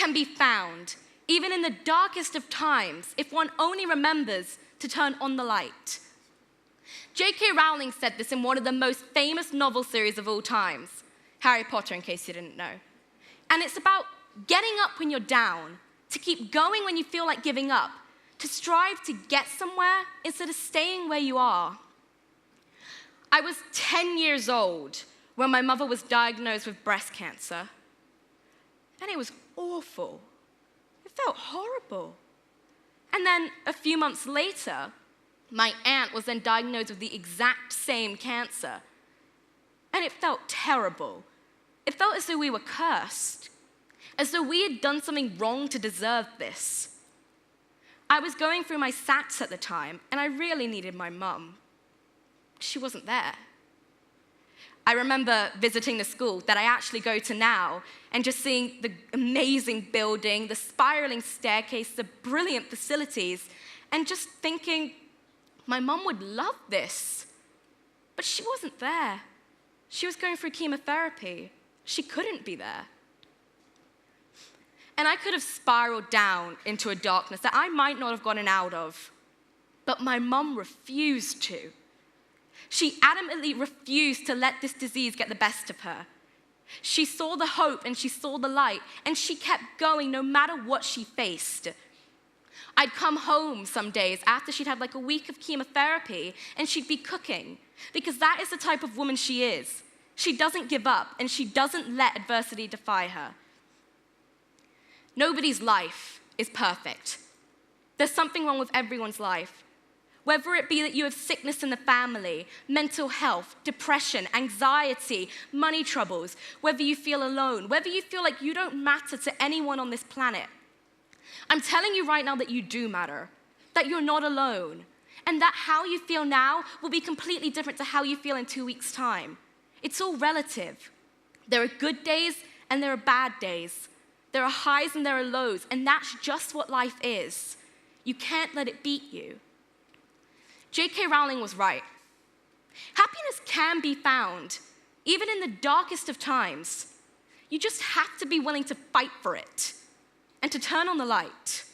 can be found, even in the darkest of times, if one only remembers to turn on the light. J.K. Rowling said this in one of the most famous novel series of all times, Harry Potter, in case you didn't know. And it's about getting up when you're down, to keep going when you feel like giving up, to strive to get somewhere instead of staying where you are. I was 10 years old when my mother was diagnosed with breast cancer. And it was awful. It felt horrible. And then a few months later, my aunt was then diagnosed with the exact same cancer. And it felt terrible. It felt as though we were cursed, as though we had done something wrong to deserve this. I was going through my SATs at the time, and I really needed my mum. She wasn't there. I remember visiting the school that I actually go to now and just seeing the amazing building, the spiraling staircase, the brilliant facilities, and just thinking, my mum would love this. But she wasn't there. She was going through chemotherapy. She couldn't be there. And I could have spiraled down into a darkness that I might not have gotten out of. But my mum refused to. She adamantly refused to let this disease get the best of her. She saw the hope and she saw the light, and she kept going no matter what she faced. I'd come home some days after she'd had like a week of chemotherapy, and she'd be cooking, because that is the type of woman she is. She doesn't give up, and she doesn't let adversity defy her. Nobody's life is perfect. There's something wrong with everyone's life. Whether it be that you have sickness in the family, mental health, depression, anxiety, money troubles, whether you feel alone, whether you feel like you don't matter to anyone on this planet. I'm telling you right now that you do matter, that you're not alone, and that how you feel now will be completely different to how you feel in 2 weeks' time. It's all relative. There are good days and there are bad days. There are highs and there are lows, and that's just what life is. You can't let it beat you. J.K. Rowling was right. Happiness can be found, even in the darkest of times. You just have to be willing to fight for it and to turn on the light.